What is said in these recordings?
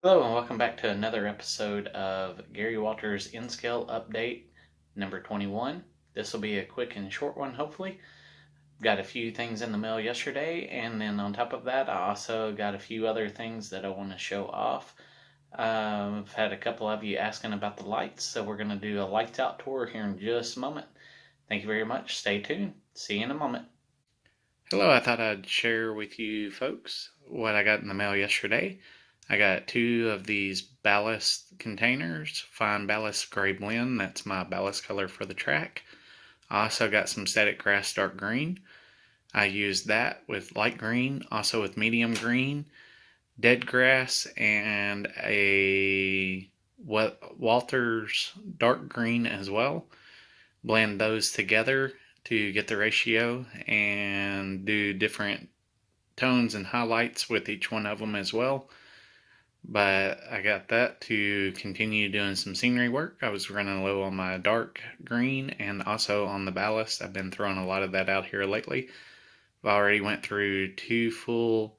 Hello and welcome back to another episode of Gary Walters In-Scale Update number 21. This will be a quick and short one, hopefully. Got a few things in the mail yesterday, and then on top of that, I also got a few other things that I want to show off. I've had a couple of you asking about the lights, so we're going to do a lights out tour here in just a moment. Thank you very much. Stay tuned. See you in a moment. Hello, I thought I'd share with you folks what I got in the mail yesterday. I got two of these Ballast containers, fine Ballast gray blend. That's my Ballast color for the track. I also got some static grass dark green. I used that with light green, also with medium green, dead grass, and a Walters dark green as well. Blend those together to get the ratio and do different tones and highlights with each one of them as well. But I got that to continue doing some scenery work. I was running low on my dark green and also on the ballast. I've been throwing a lot of that out here lately. I've already went through 2 full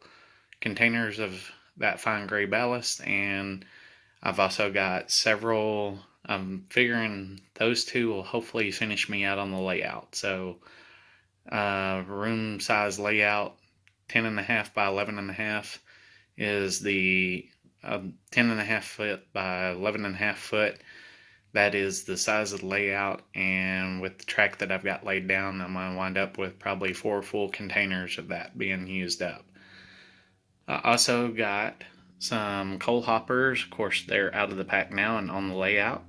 containers of that fine gray ballast, and I've also got several. I'm figuring those 2 will hopefully finish me out on the layout. So room size layout, 10.5 by 11.5 is the 10.5 foot by 11.5 foot. That is the size of the layout, and with the track that I've got laid down, I'm going to wind up with probably 4 full containers of that being used up. I also got some coal hoppers. Of course, they're out of the pack now and on the layout.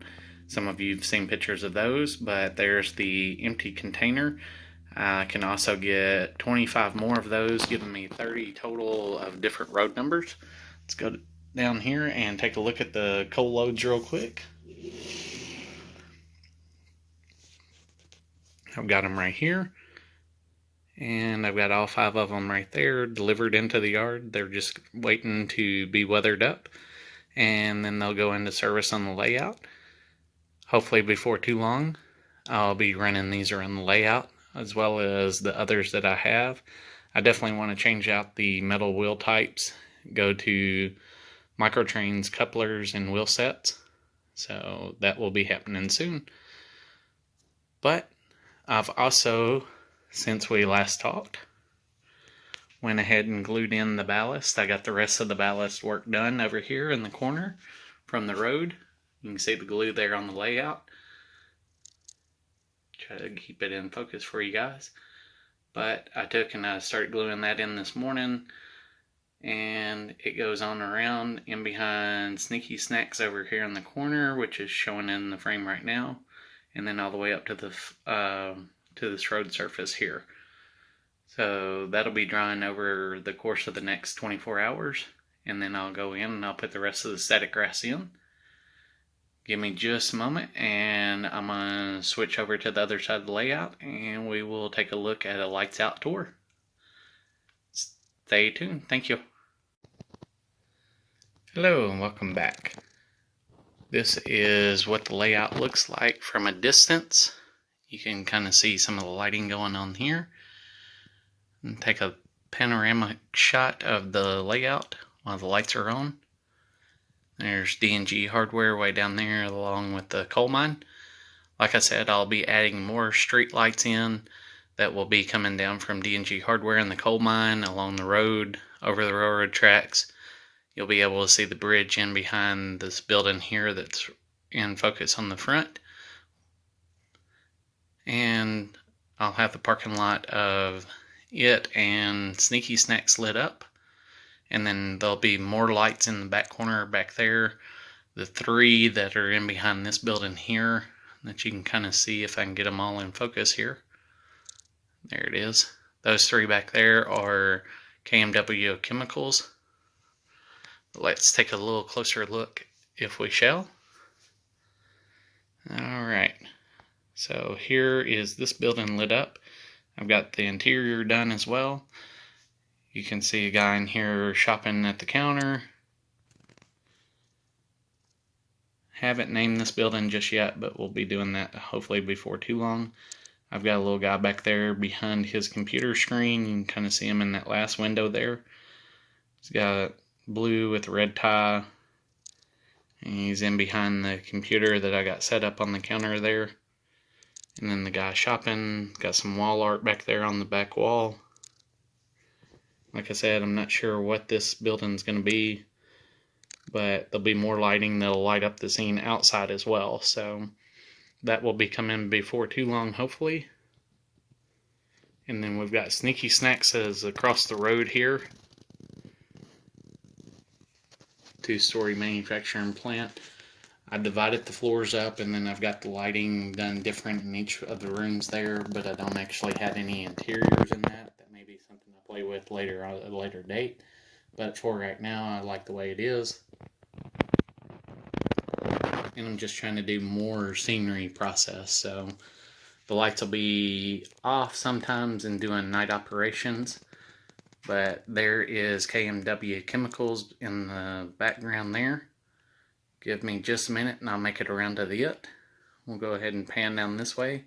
Some of you have seen pictures of those, but there's the empty container. I can also get 25 more of those, giving me 30 total of different road numbers. Let's go down here and take a look at the coal loads real quick. I've got them right here, and I've got all 5 of them right there delivered into the yard. They're just waiting to be weathered up, and then they'll go into service on the layout. Hopefully before too long, I'll be running these around the layout as well as the others that I have. I definitely want to change out the metal wheel types, go to microtrains, couplers, and wheel sets. So that will be happening soon. But I've also, since we last talked, went ahead and glued in the ballast. I got the rest of the ballast work done over here in the corner from the road. You can see the glue there on the layout. Try to keep it in focus for you guys. But I took and I started gluing that in this morning, and it goes on around in behind Sneaky Snacks over here in the corner, which is showing in the frame right now, and then all the way up to this road surface here. So that'll be drying over the course of the next 24 hours, and then I'll go in and I'll put the rest of the static grass in. Give me just a moment, and I'm going to switch over to the other side of the layout, and we will take a look at a lights out tour. Stay tuned. Thank you. Hello, and welcome back. This is what the layout looks like from a distance. You can kind of see some of the lighting going on here. And take a panoramic shot of the layout while the lights are on. There's D&G hardware way down there along with the coal mine. Like I said, I'll be adding more street lights in that will be coming down from D&G hardware in the coal mine, along the road, over the railroad tracks. You'll be able to see the bridge in behind this building here that's in focus on the front. And I'll have the parking lot of it and Sneaky Snacks lit up. And then there'll be more lights in the back corner back there. The 3 that are in behind this building here that you can kind of see if I can get them all in focus here. There it is. Those 3 back there are KMW chemicals. Let's take a little closer look if we shall. Alright, so here is this building lit up. I've got the interior done as well. You can see a guy in here shopping at the counter. Haven't named this building just yet, but we'll be doing that hopefully before too long. I've got a little guy back there behind his computer screen. You can kind of see him in that last window there. He's got blue with a red tie, And he's in behind the computer that I got set up on the counter there. And then the guy shopping, got some wall art back there on the back wall. Like I said, I'm not sure what this building's going to be, but there'll be more lighting that'll light up the scene outside as well. So that will be coming before too long, hopefully. And then we've got Sneaky Snacks as across the road here. Two-story manufacturing plant. I divided the floors up, and then I've got the lighting done different in each of the rooms there, but I don't actually have any interiors in that. That may be something I play with later on at a later date. But for right now, I like the way it is. And I'm just trying to do more scenery process, so the lights will be off sometimes and doing night operations. But there is KMW Chemicals in the background there. Give me just a minute and I'll make it around to the it. We'll go ahead and pan down this way.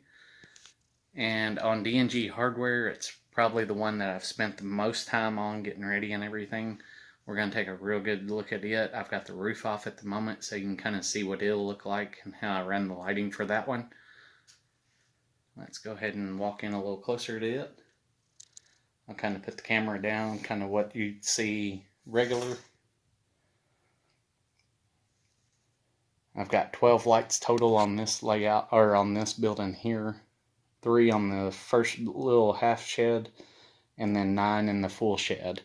And on D&G Hardware, it's probably the one that I've spent the most time on getting ready and everything. We're going to take a real good look at it. I've got the roof off at the moment so you can kind of see what it'll look like and how I ran the lighting for that one. Let's go ahead and walk in a little closer to it. I'll kind of put the camera down, kind of what you'd see regular. I've got 12 lights total on this layout, or on this building here. 3 on the first little half shed, and then 9 in the full shed.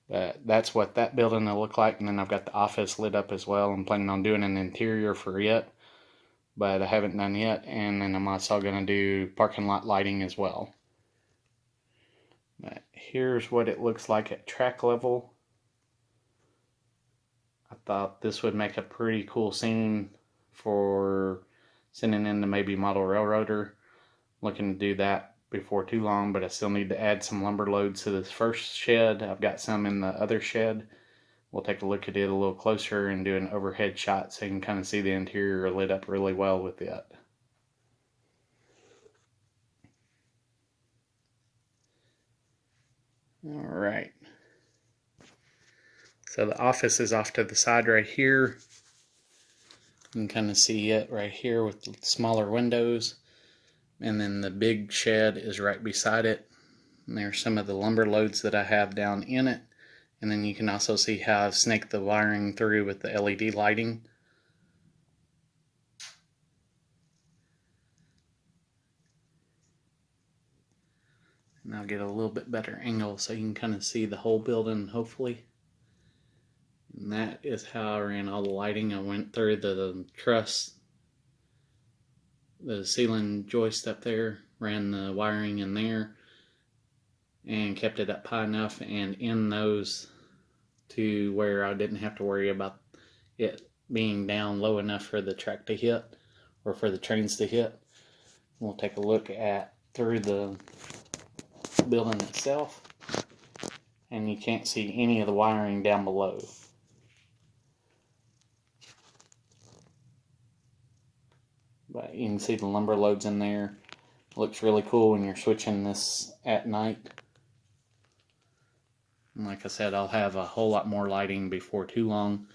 But that's what that building will look like, and then I've got the office lit up as well. I'm planning on doing an interior for it, but I haven't done yet, and then I'm also going to do parking lot lighting as well. But here's what it looks like at track level. I thought this would make a pretty cool scene for sending in to maybe Model Railroader. Looking to do that before too long, but I still need to add some lumber loads to this first shed. I've got some in the other shed. We'll take a look at it a little closer and do an overhead shot so you can kind of see the interior lit up really well with it. Alright. So the office is off to the side right here. You can kind of see it right here with the smaller windows. And then the big shed is right beside it. And there's some of the lumber loads that I have down in it. And then you can also see how I've snaked the wiring through with the LED lighting. And I'll get a little bit better angle so you can kind of see the whole building, hopefully. And that is how I ran all the lighting. I went through the truss, the ceiling joist up there, ran the wiring in there, and kept it up high enough and in those to where I didn't have to worry about it being down low enough for the track to hit or for the trains to hit. We'll take a look at through the building itself, and you can't see any of the wiring down below. But you can see the lumber loads in there. It looks really cool when you're switching this at night. And like I said, I'll have a whole lot more lighting before too long.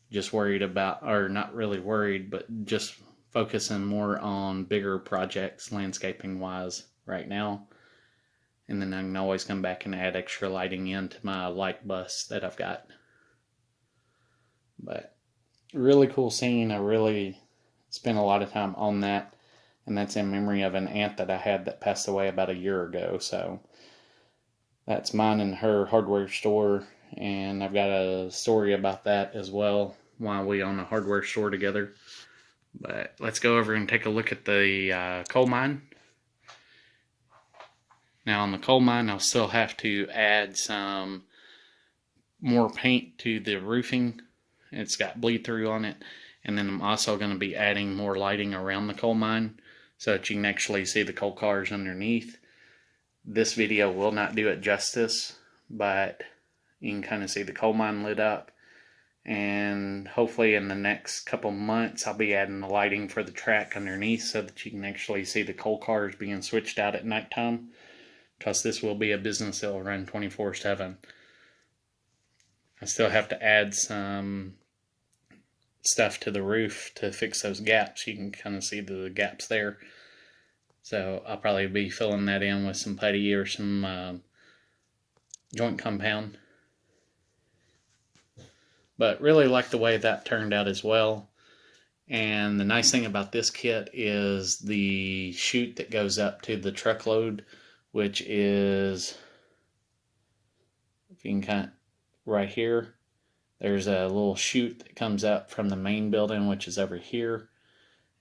Just worried about, or not really worried, but just focusing more on bigger projects landscaping wise right now. And then I can always come back and add extra lighting into my light bus that I've got. But really cool scene. I really spent a lot of time on that, and that's in memory of an aunt that I had that passed away about a year ago. So that's mine and her hardware store, and I've got a story about that as well, why we own a hardware store together. But let's go over and take a look at the coal mine. Now on the coal mine, I'll still have to add some more paint to the roofing. It's got bleed through on it. And then I'm also going to be adding more lighting around the coal mine so that you can actually see the coal cars underneath. This video will not do it justice, but you can kind of see the coal mine lit up. And hopefully in the next couple months, I'll be adding the lighting for the track underneath so that you can actually see the coal cars being switched out at nighttime. Because this will be a business that will run 24/7. I still have to add some stuff to the roof to fix those gaps. You can kind of see the gaps there. So I'll probably be filling that in with some putty or some joint compound. But really like the way that turned out as well. And the nice thing about this kit is the chute that goes up to the truckload, which is, if you can kind of, right here, there's a little chute that comes up from the main building, which is over here.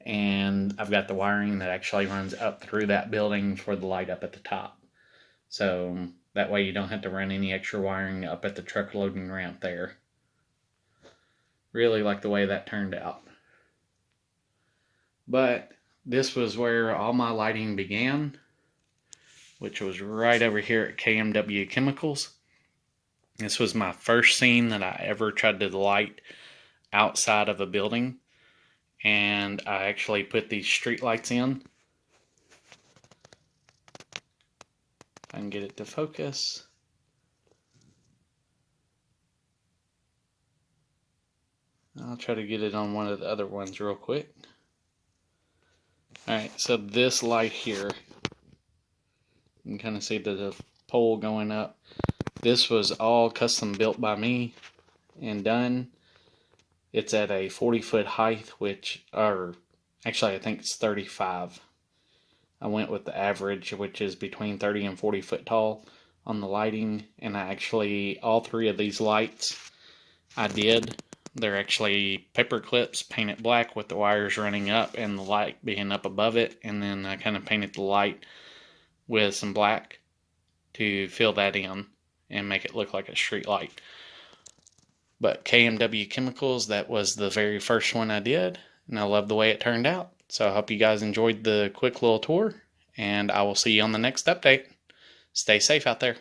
And I've got the wiring that actually runs up through that building for the light up at the top. So that way you don't have to run any extra wiring up at the truck loading ramp there. Really like the way that turned out. But this was where all my lighting began, which was right over here at KMW Chemicals. This was my first scene that I ever tried to light outside of a building. And I actually put these street lights in. If I can get it to focus. I'll try to get it on one of the other ones real quick. Alright, so this light here, you can kind of see the pole going up. This was all custom built by me and done. It's at a 40-foot height, actually I think it's 35. I went with the average, which is between 30 and 40 foot tall on the lighting. And I actually, all three of these lights I did. They're actually paper clips painted black with the wires running up and the light being up above it. And then I kind of painted the light with some black to fill that in and make it look like a street light. But KMW Chemicals, that was the very first one I did. And I love the way it turned out. So I hope you guys enjoyed the quick little tour. And I will see you on the next update. Stay safe out there.